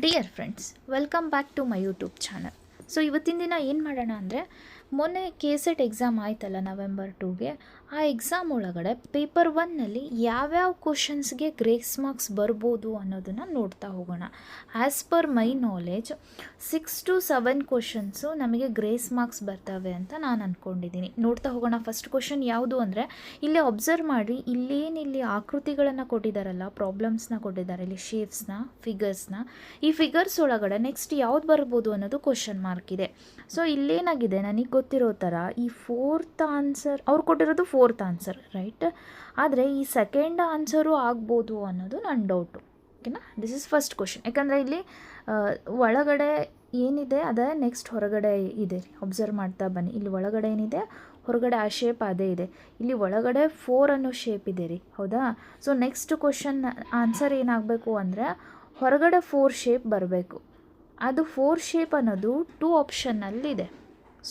Dear friends, welcome back to my YouTube channel. So ಇವತ್ತಿನ ದಿನ ಏನು ಮಾಡೋಣ ಅಂದರೆ, ಮೊನ್ನೆ KCET ಎಕ್ಸಾಮ್ ಆಯ್ತಲ್ಲ ನವೆಂಬರ್ 2ಗೆ. ಆ ಎಕ್ಸಾಮ್ ಒಳಗಡೆ ಪೇಪರ್ 1ನಲ್ಲಿ ಯಾವ್ಯಾವ ಕ್ವಶನ್ಸ್ಗೆ ಗ್ರೇಸ್ ಮಾರ್ಕ್ಸ್ ಬರ್ಬೋದು ಅನ್ನೋದನ್ನು ನೋಡ್ತಾ ಹೋಗೋಣ. As per my knowledge 6 to 7 questions ನಮಗೆ ಗ್ರೇಸ್ ಮಾರ್ಕ್ಸ್ ಬರ್ತವೆ ಅಂತ ನಾನು ಅಂದ್ಕೊಂಡಿದ್ದೀನಿ. ನೋಡ್ತಾ ಹೋಗೋಣ. ಫಸ್ಟ್ ಕ್ವಶನ್ ಯಾವುದು ಅಂದರೆ, ಇಲ್ಲಿ ಅಬ್ಸರ್ವ್ ಮಾಡಿ, ಇಲ್ಲಿ ಆಕೃತಿಗಳನ್ನು ಕೊಟ್ಟಿದ್ದಾರಲ್ಲ, ಪ್ರಾಬ್ಲಮ್ಸ್ನ ಕೊಟ್ಟಿದ್ದಾರೆ, ಇಲ್ಲಿ ಶೇಪ್ಸ್ನ, ಫಿಗರ್ಸ್ನ. ಈ ಫಿಗರ್ಸ್ ಒಳಗಡೆ ನೆಕ್ಸ್ಟ್ ಯಾವ್ದು ಬರ್ಬೋದು ಅನ್ನೋದು ಕ್ವಶನ್ ಮಾರ್ಕ್ ಇದೆ. ಸೊ ಇಲ್ಲೇನಾಗಿದೆ, ನನಗೆ ಗೊತ್ತಿರೋ ಥರ ಈ ಫೋರ್ತ್ ಆನ್ಸರ್, ಅವ್ರು ಕೊಟ್ಟಿರೋದು ಫೋರ್ತ್ ಆನ್ಸರ್ ರೈಟ್, ಆದರೆ ಈ ಸೆಕೆಂಡ್ ಆನ್ಸರು ಆಗ್ಬೋದು ಅನ್ನೋದು ನನ್ನ ಡೌಟು. ಓಕೆನಾ, ದಿಸ್ ಇಸ್ ಫಸ್ಟ್ ಕ್ವಶನ್. ಯಾಕಂದರೆ ಇಲ್ಲಿ ಒಳಗಡೆ ಏನಿದೆ ಅದೇ ನೆಕ್ಸ್ಟ್ ಹೊರಗಡೆ ಇದೆ. ಅಬ್ಸರ್ವ್ ಮಾಡ್ತಾ ಬನ್ನಿ, ಇಲ್ಲಿ ಒಳಗಡೆ ಏನಿದೆ, ಹೊರಗಡೆ ಆ ಶೇಪ್ ಅದೇ ಇದೆ. ಇಲ್ಲಿ ಒಳಗಡೆ 4 ಅನ್ನೋ ಶೇಪ್ ಇದೆ ರೀ, ಹೌದಾ? ಸೊ ನೆಕ್ಸ್ಟ್ ಕ್ವಶನ್ ಆನ್ಸರ್ ಏನಾಗಬೇಕು ಅಂದರೆ, ಹೊರಗಡೆ 4 ಶೇಪ್ ಬರಬೇಕು. ಅದು 4 ಶೇಪ್ ಅನ್ನೋದು 2 ಆಪ್ಷನ್ನಲ್ಲಿದೆ.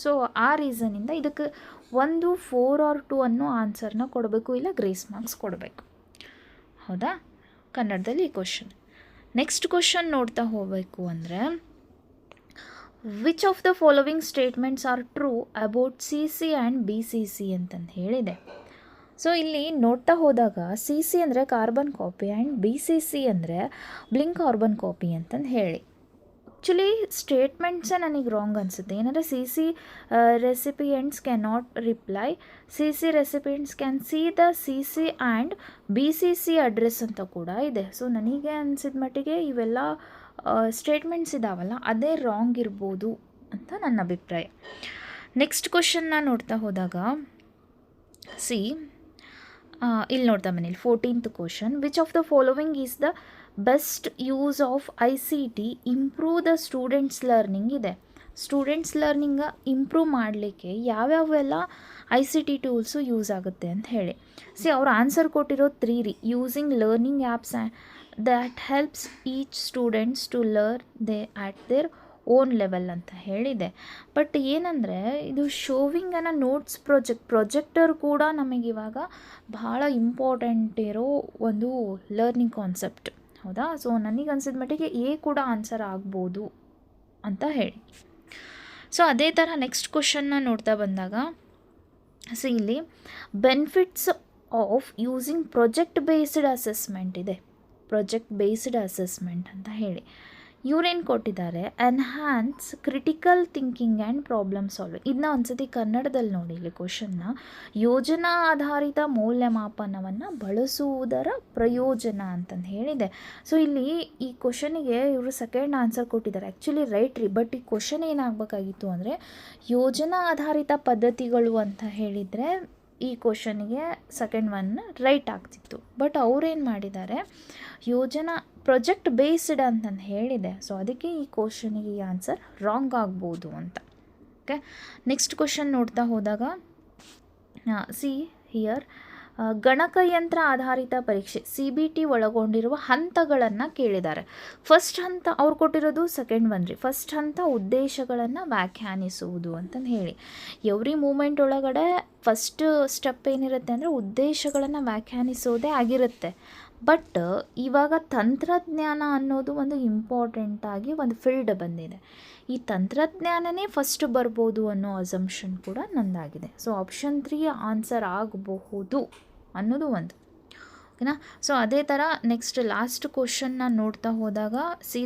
ಸೊ ಆ ರೀಸನಿಂದ ಇದಕ್ಕೆ ಒಂದು 4 or 2 ಅನ್ನೋ ಆನ್ಸರ್ನ ಕೊಡಬೇಕು, ಇಲ್ಲ ಗ್ರೇಸ್ ಮಾರ್ಕ್ಸ್ ಕೊಡಬೇಕು, ಹೌದಾ? ಕನ್ನಡದಲ್ಲಿ ಈ ಕ್ವಶನ್. ನೆಕ್ಸ್ಟ್ ಕ್ವಶನ್ ನೋಡ್ತಾ ಹೋಗಬೇಕು ಅಂದರೆ, which of the following statements are true about CC and BCC ಅಂತಂದು ಹೇಳಿದೆ. ಸೊ ಇಲ್ಲಿ ನೋಡ್ತಾ ಹೋದಾಗ CC ಅಂದರೆ ಕಾರ್ಬನ್ ಕಾಪಿ ಆ್ಯಂಡ್ BCC ಅಂದರೆ ಬ್ಲಿಂಕ್ ಕಾರ್ಬನ್ ಕಾಪಿ ಅಂತಂದು ಹೇಳಿ. ಆ್ಯಕ್ಚುಲಿ ಸ್ಟೇಟ್ಮೆಂಟ್ಸೇ ನನಗೆ ರಾಂಗ್ ಅನಿಸುತ್ತೆ. ಏನಂದರೆ CC recipients can not reply, CC recipients can see the CC and BCC address ಅಂತ ಕೂಡ ಇದೆ. ಸೊ ನನಗೆ ಅನಿಸಿದ ಮಟ್ಟಿಗೆ ಇವೆಲ್ಲ ಸ್ಟೇಟ್ಮೆಂಟ್ಸ್ ಇದ್ದಾವಲ್ಲ, ಅದೇ ರಾಂಗ್ ಇರ್ಬೋದು ಅಂತ ನನ್ನ ಅಭಿಪ್ರಾಯ. ನೆಕ್ಸ್ಟ್ ಕ್ವಶನ್ನ ನೋಡ್ತಾ ಹೋದಾಗ ಇಲ್ಲಿ ನೋಡ್ತಾ ಬನ್ನಿ, 14th question. Which of the following is the best use of ICT improve the students learning ಇದೆ. ಸ್ಟೂಡೆಂಟ್ಸ್ ಲರ್ನಿಂಗ ಇಂಪ್ರೂವ್ ಮಾಡಲಿಕ್ಕೆ ಯಾವ್ಯಾವೆಲ್ಲ ICT ಟೂಲ್ಸು ಯೂಸ್ ಆಗುತ್ತೆ ಅಂತ ಹೇಳಿ. ಅವ್ರು ಆನ್ಸರ್ ಕೊಟ್ಟಿರೋ 3 ರೀ. Using learning apps that helps each students to learn at their own level ಅಂತ ಹೇಳಿದೆ. ಬಟ್ ಏನಂದರೆ, ಇದು ಶೋವಿಂಗನ್ನು ನೋಟ್ಸ್ ಪ್ರೊಜೆಕ್ಟರ್ ಕೂಡ ನಮಗಿವಾಗ ಭಾಳ ಇಂಪಾರ್ಟೆಂಟ್ ಇರೋ ಒಂದು ಲರ್ನಿಂಗ್ ಕಾನ್ಸೆಪ್ಟ್, ಹೌದಾ? ಸೊ ನನಗೆ ಅನಿಸಿದ ಮಟ್ಟಿಗೆ A ಕೂಡ ಆನ್ಸರ್ ಆಗ್ಬೋದು ಅಂತ ಹೇಳಿ. ಸೊ ಅದೇ ಥರ ನೆಕ್ಸ್ಟ್ ಕ್ವಶನ್ನ ನೋಡ್ತಾ ಬಂದಾಗ ಇಲ್ಲಿ benefits of using project based assessment ಇದೆ. ಪ್ರೊಜೆಕ್ಟ್ ಬೇಸ್ಡ್ ಅಸೆಸ್ಮೆಂಟ್ ಅಂತ ಹೇಳಿ ಇವ್ರೇನು ಕೊಟ್ಟಿದ್ದಾರೆ, enhance critical thinking and problem solving. ಇದನ್ನ ಒಂದ್ಸತಿ ಕನ್ನಡದಲ್ಲಿ ನೋಡಿ ಇಲ್ಲಿ ಕ್ವಶನ್ನ. ಯೋಜನಾ ಆಧಾರಿತ ಮೌಲ್ಯಮಾಪನವನ್ನು ಬಳಸುವುದರ ಪ್ರಯೋಜನ ಅಂತಂದು ಹೇಳಿದೆ. ಸೊ ಇಲ್ಲಿ ಈ ಕ್ವಶನಿಗೆ ಇವರು ಸೆಕೆಂಡ್ ಆನ್ಸರ್ ಕೊಟ್ಟಿದ್ದಾರೆ. ಆ್ಯಕ್ಚುಲಿ ರೈಟ್ ರೀ, ಬಟ್ ಈ ಕ್ವಶನ್ ಏನಾಗಬೇಕಾಗಿತ್ತು ಅಂದರೆ, ಯೋಜನಾ ಆಧಾರಿತ ಪದ್ಧತಿಗಳು ಅಂತ ಹೇಳಿದರೆ ಈ ಕ್ವಶನಿಗೆ ಸೆಕೆಂಡ್ ಒನ್ ರೈಟ್ ಆಗ್ತಿತ್ತು. ಬಟ್ ಅವ್ರೇನು ಮಾಡಿದ್ದಾರೆ, ಯೋಜನಾ ಪ್ರೊಜೆಕ್ಟ್ ಬೇಸ್ಡ್ ಅಂತಂದು ಹೇಳಿದೆ. ಸೊ ಅದಕ್ಕೆ ಈ ಕ್ವಶನಿಗೆ ಈ ಆನ್ಸರ್ ರಾಂಗ್ ಆಗ್ಬೋದು ಅಂತ. ಓಕೆ, ನೆಕ್ಸ್ಟ್ ಕ್ವಶನ್ ನೋಡ್ತಾ ಹೋದಾಗ ಹಿಯರ್ ಗಣಕಯಂತ್ರ ಆಧಾರಿತ ಪರೀಕ್ಷೆ CBT ಒಳಗೊಂಡಿರುವ ಹಂತಗಳನ್ನು ಕೇಳಿದ್ದಾರೆ. ಫಸ್ಟ್ ಹಂತ ಅವ್ರು ಕೊಟ್ಟಿರೋದು ಸೆಕೆಂಡ್ ಒನ್ ರೀ. ಫಸ್ಟ್ ಹಂತ ಉದ್ದೇಶಗಳನ್ನು ವ್ಯಾಖ್ಯಾನಿಸುವುದು ಅಂತಂದು ಹೇಳಿ. ಎವ್ರಿ ಮೂಮೆಂಟ್ ಒಳಗಡೆ ಫಸ್ಟ್ ಸ್ಟೆಪ್ ಏನಿರುತ್ತೆ ಅಂದರೆ ಉದ್ದೇಶಗಳನ್ನು ವ್ಯಾಖ್ಯಾನಿಸೋದೇ ಆಗಿರುತ್ತೆ. ಬಟ್ ಇವಾಗ ತಂತ್ರಜ್ಞಾನ ಅನ್ನೋದು ಒಂದು ಇಂಪಾರ್ಟೆಂಟಾಗಿ ಒಂದು ಫೀಲ್ಡ್ ಬಂದಿದೆ. ಈ ತಂತ್ರಜ್ಞಾನನೇ ಫಸ್ಟ್ ಬರ್ಬೋದು ಅನ್ನೋ ಅಸಂಪ್ಷನ್ ಕೂಡ ನಂದಾಗಿದೆ. ಸೊ ಆಪ್ಷನ್ 3 ಆನ್ಸರ್ ಆಗಬಹುದು ಅನ್ನೋದು ಒಂದು. ಓಕೆನಾ? ಸೊ ಅದೇ ಥರ ನೆಕ್ಸ್ಟ್ ಲಾಸ್ಟ್ ಕ್ವಶನ್ನ ನೋಡ್ತಾ ಹೋದಾಗ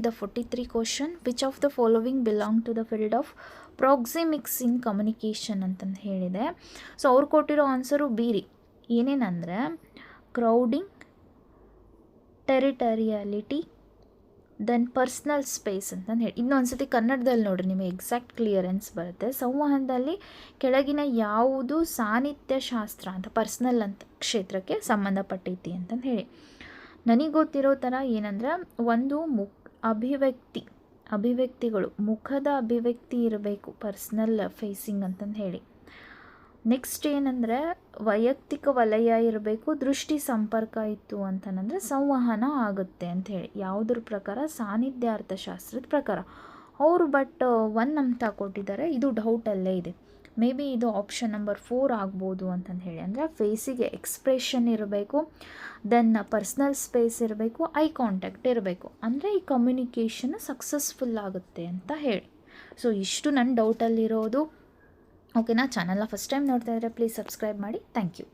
the 43 question. Which of the following belong to the field of proxemics in communication ಅಂತಂದು ಹೇಳಿದೆ. ಸೊ ಅವ್ರು ಕೊಟ್ಟಿರೋ ಆನ್ಸರು B ರೀ. ಏನೇನಂದರೆ crowding, territoriality, then personal space ಅಂತಂದು ಹೇಳಿ. ಇನ್ನೊಂದು ಸತಿ ಕನ್ನಡದಲ್ಲಿ ನೋಡಿರಿ, ನಿಮಗೆ ಎಕ್ಸಾಕ್ಟ್ ಕ್ಲಿಯರೆನ್ಸ್ ಬರುತ್ತೆ. ಸಂವಹನದಲ್ಲಿ ಕೆಳಗಿನ ಯಾವುದು ಸಾನ್ನಿಧ್ಯ ಶಾಸ್ತ್ರ ಅಂತ, ಪರ್ಸ್ನಲ್ ಅಂತ ಕ್ಷೇತ್ರಕ್ಕೆ ಸಂಬಂಧಪಟ್ಟೈತಿ ಅಂತಂದು ಹೇಳಿ. ನನಗೆ ಗೊತ್ತಿರೋ ಥರ ಏನಂದರೆ, ಒಂದು ಅಭಿವ್ಯಕ್ತಿಗಳು, ಮುಖದ ಅಭಿವ್ಯಕ್ತಿ ಇರಬೇಕು, ಪರ್ಸ್ನಲ್ ಫೇಸಿಂಗ್ ಅಂತಂದು ಹೇಳಿ. ನೆಕ್ಸ್ಟ್ ಏನಂದರೆ ವೈಯಕ್ತಿಕ ವಲಯ ಇರಬೇಕು, ದೃಷ್ಟಿ ಸಂಪರ್ಕ ಇತ್ತು ಅಂತಂದರೆ ಸಂವಹನ ಆಗುತ್ತೆ ಅಂಥೇಳಿ. ಯಾವುದ್ರ ಪ್ರಕಾರ? ಸಾನ್ನಿಧ್ಯ ಅರ್ಥಶಾಸ್ತ್ರದ ಪ್ರಕಾರ ಅವರು. ಬಟ್ 1 ಅಂತ ಕೊಟ್ಟಿದ್ದಾರೆ, ಇದು ಡೌಟಲ್ಲೇ ಇದೆ. ಮೇ ಬಿ ಇದು ಆಪ್ಷನ್ ನಂಬರ್ 4 ಆಗ್ಬೋದು ಅಂತಂದು ಹೇಳಿ. ಅಂದರೆ ಫೇಸಿಗೆ ಎಕ್ಸ್ಪ್ರೆಷನ್ ಇರಬೇಕು, ದೆನ್ ಪರ್ಸ್ನಲ್ ಸ್ಪೇಸ್ ಇರಬೇಕು, ಐ ಕಾಂಟ್ಯಾಕ್ಟ್ ಇರಬೇಕು, ಅಂದರೆ ಈ ಕಮ್ಯುನಿಕೇಷನ್ ಸಕ್ಸಸ್ಫುಲ್ ಆಗುತ್ತೆ ಅಂತ ಹೇಳಿ. ಸೊ ಇಷ್ಟು ನನ್ನ ಡೌಟಲ್ಲಿರೋದು. ಓಕೆನಾ? ಚಾನಲ್ನ ಫಸ್ಟ್ ಟೈಮ್ ನೋಡ್ತಾ ಇದ್ದರೆ ಪ್ಲೀಸ್ ಸಬ್ಸ್ಕ್ರೈಬ್ ಮಾಡಿ. Thank you.